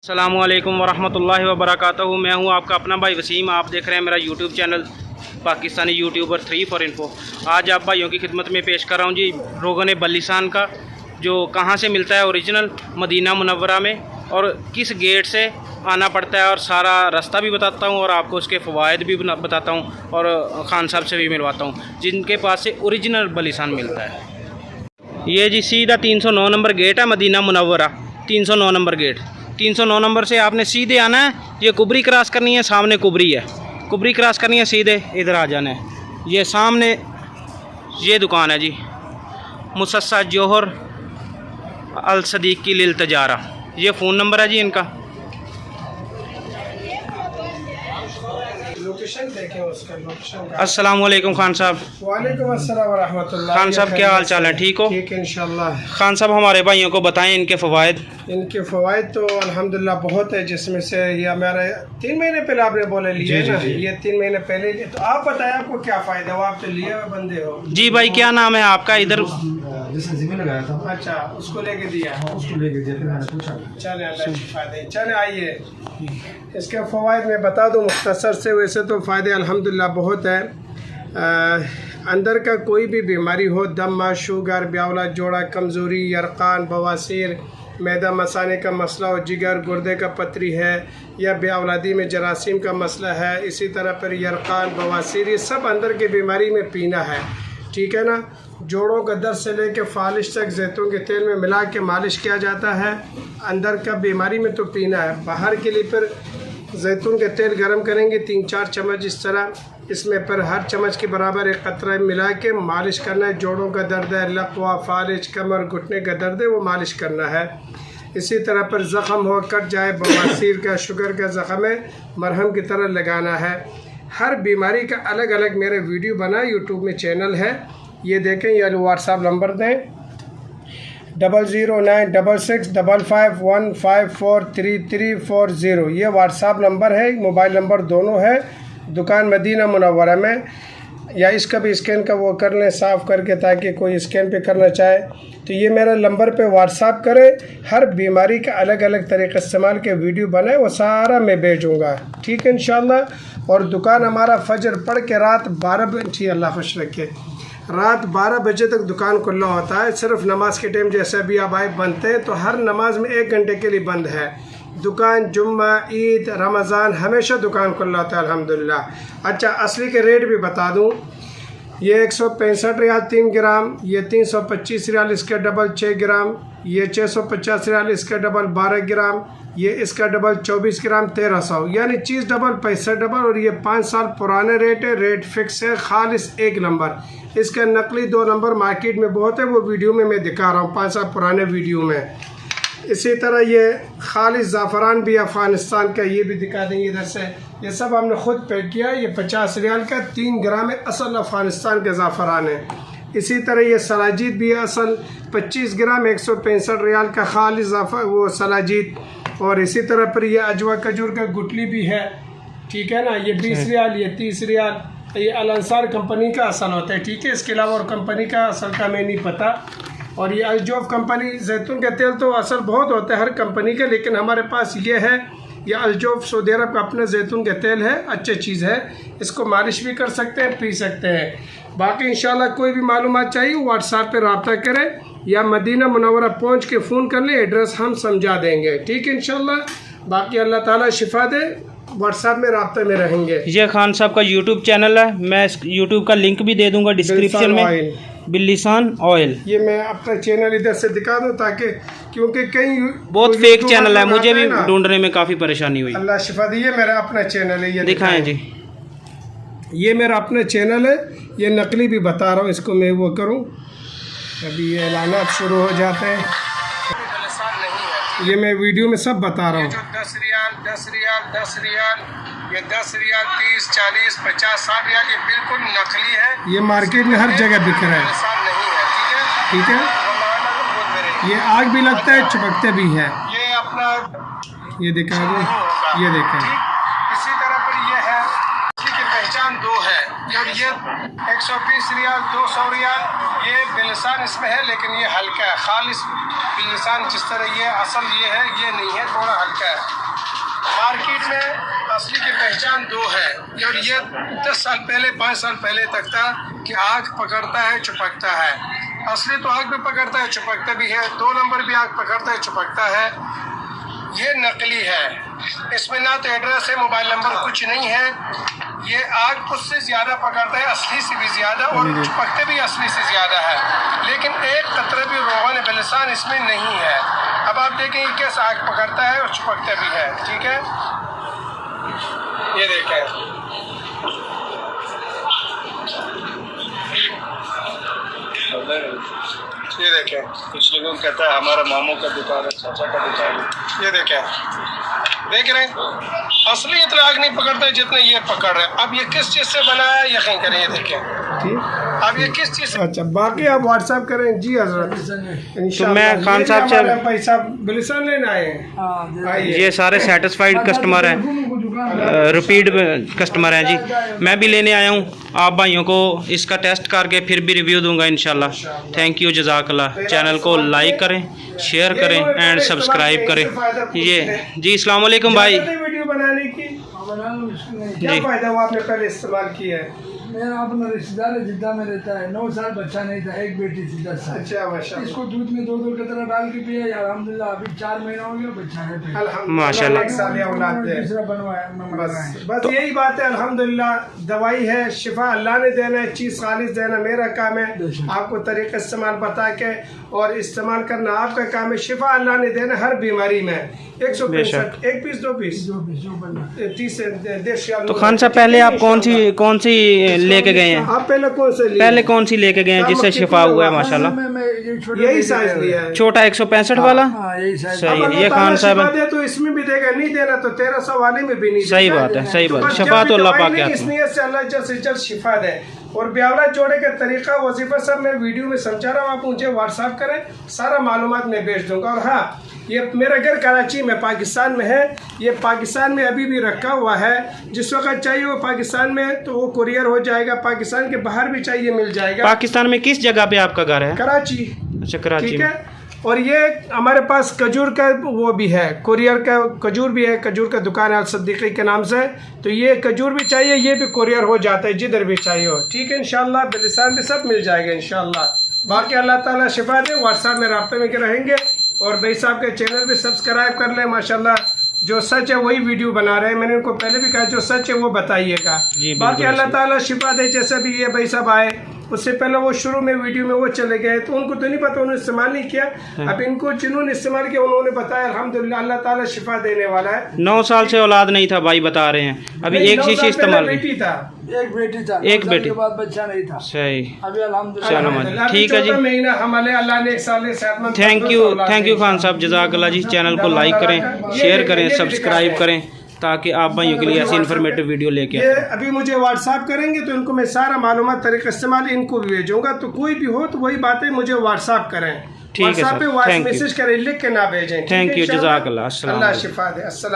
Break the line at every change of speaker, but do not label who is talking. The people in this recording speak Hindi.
अस्सलामुअलैकुम वरहमतुल्लाहि वबरकातुहू। मैं हूं आपका अपना भाई वसीम। आप देख रहे हैं मेरा YouTube channel Pakistani YouTuber 3 for info. आज आप भाइयों की खिदमत में पेश कर रहा हूं जी रोगन बल्लिसान का, जो कहां से मिलता है ओरिजिनल मदीना मुनव्वरा में, और किस गेट से आना पड़ता है, और सारा रास्ता भी बताता हूं और आपको उसके फ़वाइद भी बताता हूं, और खान साहब से भी मिलवाता हूं जिनके पास से ओरिजिनल बल्लिसान मिलता है। ये जी सीधा 309 नंबर गेट है Medina Munawwara. 309 number gate, 309 number से आपने सीधे आना है। ये कुबरी क्रॉस करनी है, सामने कुबरी है, कुबरी क्रॉस करनी है, सीधे इधर आ जाना है। ये सामने ये दुकान है जी, मुसस्सा जोहर अल सदीक की लिल तजारा। ये फ़ोन नंबर है जी इनका।
लोकेशन देखें उसका, लोकेशन का।
अस्सलाम वालेकुम खान साहब।
वालेकुम अस्सलाम व रहमतुल्लाह।
खान साहब क्या हाल चाल है, ठीक हो?
ठीक है इंशाल्लाह।
खान साहब हमारे भाइयों को बताएं इनके फ़वाइद।
इनके फ़वाइद तो अल्हम्दुलिल्लाह बहुत है, जिसमें से ये हमारे 3 महीने पहले आपने बोले लिए ना, ये 3 महीने पहले लिए। तो आप बताएं आपको क्या फ़ायदा हो, आप तो लिए हुए बंदे हो।
जी भाई, क्या नाम है आपका? इधर
जिसने ज़िम्मे लगाया था।
अच्छा, उसको लेके दिया।
उसको लेके दिया, फिर मैंने पूछा।
चले अल्लाह की फ़ायदे। चले आइए इसके फ़वाइद मैं बता दूँ मुख्तसर से। वैसे तो फ़ायदे अल्हम्दुलिल्लाह बहुत है। अंदर का कोई भी बीमारी हो, दमा, शुगर, ब्यावला, जोड़ा, कमज़ोरी, यरकान, बवासीर, मैदा मसाने का मसला हो, जिगर गुर्दे का पथरी है, या बेऔलादी में जरासीम का मसला है, इसी तरह पर यरकान, बवासीर, ये सब अंदर की बीमारी में पीना है, ठीक है ना। जोड़ों का दर्द से लेकर फालिश तक जैतून के तेल में मिला के मालिश किया जाता है। अंदर का बीमारी में तो पीना है। बाहर के लिए फिर जैतून के तेल गरम करेंगे 3-4 चम्मच इस तरह, इसमें पर हर चम्मच के बराबर एक कतरा मिला के मालिश करना है। जोड़ों का दर्द है, लकवा, फालिज, कमर, घुटने का दर्द है, वो मालिश करना है। इसी तरह पर ज़ख़म हो, कट जाए, बवासीर का, शुगर का ज़ख़म है, मरहम की तरह लगाना है। हर बीमारी का अलग अलग मेरे वीडियो बना यूट्यूब में चैनल है, ये देखें। या व्हाट्सएप नंबर दें 009665515433340। ये व्हाट्सएप नंबर है, मोबाइल नंबर दोनों है। दुकान मदीना मुनव्वरा में, या इसका भी स्कैन का वो कर लें साफ़ करके, ताकि कोई स्कैन पे करना चाहे तो ये मेरा नंबर पे व्हाट्सएप करें। हर बीमारी का अलग अलग तरीक़े इस्तेमाल के वीडियो बनाए, वो सारा मैं भेजूँगा, ठीक है इंशाल्लाह। और दुकान हमारा फजर पढ़ के रात 12 बजे, अल्लाह खुश रखे, रात 12 बजे तक दुकान खुला होता है। सिर्फ नमाज के टाइम जैसे अभी आप आए बनते हैं, तो हर नमाज में 1 घंटे के लिए बंद है दुकान। जुम्मा, ईद, रमज़ान हमेशा दुकान खुला होता है अल्हम्दुलिल्लाह। अच्छा, असली के रेट भी बता दूं। ये 165 रियाल 3 ग्राम, ये 325 रियाल इसका डबल 6 ग्राम, ये 650 रियाल इसका डबल 12 ग्राम, ये इसका डबल 24 ग्राम 1300, यानी चीज़ डबल पैसा डबल। और ये 5 साल पुराने रेट है, रेट फिक्स है, खालिस 1 नंबर। इसका नकली 2 नंबर मार्केट में बहुत है, वो वीडियो में मैं दिखा रहा हूँ 5 साल पुराने वीडियो में। इसी तरह ये खालिस ज़ाफ़रान भी अफ़गानिस्तान का, ये भी दिखा देंगे इधर से। ये सब हमने ख़ुद पैक किया है। ये 50 रियाल का 3 ग्राम है, असल अफ़गानिस्तान का ज़ाफ़रान है। इसी तरह ये सलाजीत भी है, असल 25 ग्राम 165 रियाल का खालिस वो सलाजीत। और इसी तरह पर ये अजवा खजूर का गुटली भी है, ठीक है ना। ये 20 रियाल, ये 30 रियाल। ये अल अंसार कंपनी का असल होता है, ठीक है। इसके अलावा और कंपनी का असल का मैं नहीं पता। और ये अलजोफ कंपनी, जैतून का तेल तो असल बहुत होता है हर कंपनी का, लेकिन हमारे पास ये है, ये अलजोफ सऊदी अरब का अपना जैतून का तेल है, अच्छी चीज़ है। इसको मालिश भी कर सकते हैं, पी सकते हैं। बाकी इंशाल्लाह कोई भी मालूमात चाहिए व्हाट्सएप पे रब्ता करें, या मदीना मुनव्वरा पहुँच के फ़ोन कर लें, एड्रेस हम समझा देंगे, ठीक है इंशाल्लाह। बाकी अल्लाह ताला शिफा दे, व्हाट्सएप में रब्ते में रहेंगे।
ये खान साहब का यूट्यूब चैनल है, मैं यूट्यूब का लिंक भी दे दूंगा डिस्क्रिप्शन में। बिल्लिसान ऑयल,
ये मैं अपना चैनल इधर से दिखा दूं, ताकि क्योंकि कई
बहुत फेक चैनल है, मुझे भी ढूंढने में काफ़ी परेशानी हुई।
अल्लाह शिफा दी। ये मेरा अपना चैनल है, ये
दिखाएं जी।
ये मेरा अपना चैनल है, ये नकली भी बता रहा हूँ, इसको मैं वो करूँ। अभी ये ऐलानात शुरू हो जाते हैं, ये मैं वीडियो में सब बता रहा हूँ। 10 रियाल 10 रियाल 10 रियाल, ये 10 रियाल 30 40 50 60 रियाल, ये बिल्कुल नकली है। ये मार्केट में हर जगह बिक रहा है, ठीक है। ये आग भी लगता है, चिपकते भी है। ये अपना ये दिखा दो, ये देखें। इसी तरह पर ये है, इसकी पहचान 2 है। और ये 120 रियाल, 200 रियाल। ये बिलसान इसमें है, लेकिन ये हल्का है। खालिस बिलसान जिस तरह ये असल ये है, ये नहीं है, थोड़ा हल्का है। मार्केट में असली की पहचान दो है। और ये 10 साल पहले, 5 साल पहले तक था कि आग पकड़ता है, चिपकता है। असली तो आग भी पकड़ता है, चिपकता भी है। 2 नंबर भी आग पकड़ता है, चिपकता है। ये नकली है, इसमें ना तो एड्रेस है, मोबाइल नंबर कुछ नहीं है। ये आग उससे ज़्यादा पकड़ता है, असली से भी ज़्यादा, और चिपकते भी असली से ज़्यादा है। लेकिन एक कतरा भी रोगन बिलसान इसमें नहीं है। अब आप देखें कैसे आग पकड़ता है और चिपकता भी है। ठीक है, ये देखें, ये देखें। कुछ लोगों को कहता है हमारा मामू का दुकान है, चाचा का दुकान है। ये देखें, देख रहे हैं, असली इतना आग नहीं पकड़ता है जितना ये पकड़ रहा है। अब ये किस चीज़ से बना है यकीन करें, ये देखें। ठीक, अब ये किस चीज़ से। अच्छा, बाकी आप व्हाट्सएप करें जी हजरत।
तो मैं खान साहब से
पैसा बिलसान लेना है।
ये सारे सेटिस्फाइड कस्टमर हैं, रिपीट कस्टमर हैं जी। मैं भी लेने आया हूँ, आप भाइयों को इसका टेस्ट करके फिर भी रिव्यू दूंगा इंशाल्लाह। थैंक यू, जज़ाकल्लाह। चैनल को लाइक करें, शेयर करें एंड सब्सक्राइब करें। ये जी, अस्सलाम वालेकुम भाई।
वीडियो बनाने की क्या फायदा हुआ, आपने पहले इस्तेमाल किया है?
मेरा अपना रिश्तेदार है, जिद्दा में रहता है। 9 साल बच्चा नहीं था, एक बेटी थी 10 साल।
अच्छा, माशाल्लाह।
इसको दूध में 2-2 कतरा डाल के पिया, अल्हम्दुलिल्लाह अभी 4 महीना हो गया, बच्चा है।
माशाल्लाह,
दूसरा बनवाया।
बस यही बात है, अल्हम्दुलिल्लाह। दवाई है, शिफा अल्लाह ने देना है, चीज़ खालिस देना मेरा काम है। आपको तरीका इस्तेमाल बता के और इस्तेमाल करना आपका काम है। शिफा अल्लाह ने देना हर बीमारी में। 165, 1 पीस 2 पीस 30
तो खान साहब पहले आप कौन सी लेके गए हैं?
आप पहले कौन सी लेके गए हैं जिससे शिफा हुआ है? माशाल्लाह, यही साइज लिया है,
छोटा 165 वाला। सही है, ये खान साहब
दे तो इसमें भी देगा, नहीं देना तो 1300 वाले में भी नहीं।
सही बात है, सही बात है। शिफा तो अल्लाह पाक
इस नियत से अल्लाह जल्द से जल्द शिफा दे। और ब्यावला जोड़े का तरीका वजीफा सब मैं वीडियो में समझा रहा हूँ, आप मुझे व्हाट्सएप करें, सारा मालूमात मैं भेज दूंगा। और हाँ, ये मेरा घर कराची में, पाकिस्तान में है। ये पाकिस्तान में अभी भी रखा हुआ है, जिस वक्त चाहिए वो पाकिस्तान में तो वो कुरियर हो जाएगा। पाकिस्तान के बाहर भी चाहिए मिल जाएगा।
पाकिस्तान में किस जगह पे आपका घर है?
कराची।
अच्छा, कराची।
ठीक है, और ये हमारे पास खजूर का वो भी है, कुरियर का खजूर भी है। खजूर का दुकान है सिद्दीकी के नाम से, तो ये खजूर भी चाहिए, ये भी कुरियर हो जाता है जिधर भी चाहिए हो। ठीक है, इंशाल्लाह बिलसान भी सब मिल जाएगा इंशाल्लाह। बाकी अल्लाह ताला शिफा दे। व्हाट्सएप में राब्ते में रहेंगे। और भाई साहब के चैनल भी सब्सक्राइब कर लें। माशाल्लाह, जो सच है वही वीडियो बना रहे हैं। मैंने उनको पहले भी कहा, जो सच है वो बताइएगा। बाकी अल्लाह ताला शिफा दे। जैसे भी ये भाई साहब आए, उससे पहले वो शुरू में वीडियो में वो चले गए, तो उनको तो नहीं पता, उन्होंने इस्तेमाल नहीं किया। अब इनको जिन्होंने इस्तेमाल किया उन्होंने बताया, अल्हम्दुलिल्लाह अल्लाह ताला शिफा देने वाला है।
9 साल से औलाद नहीं था भाई, बता रहे हैं। अभी एक शीशी इस्तेमाल
बेटी था,
एक बेटी था,
एक बेटी
के बाद बच्चा नहीं था।
सही,
अभी अल्हम्दुलिल्लाह।
ठीक है जी,
महीना हमारे अल्लाह ने 1 साल सेहतमंद।
थैंक यू खान साहब, जज़ाकल्लाह जी। चैनल को लाइक करें, शेयर करें, सब्सक्राइब करें, ताकि आप भाइयों के लिए ऐसी इन्फॉर्मेटिव वीडियो लेके
ये अभी मुझे व्हाट्सएप करेंगे तो इनको मैं सारा मालूमात तरीका इस्तेमाल इनको भी भेजूंगा। तो कोई भी हो तो वही बातें मुझे व्हाट्सएप करें।
ठीक है सर,
पे वॉइस मैसेज करें, लिख के ना भेजें।
थैंक यू, जज़ाकल्लाह।
अल्लाह शिफा दे। अस्सलाम।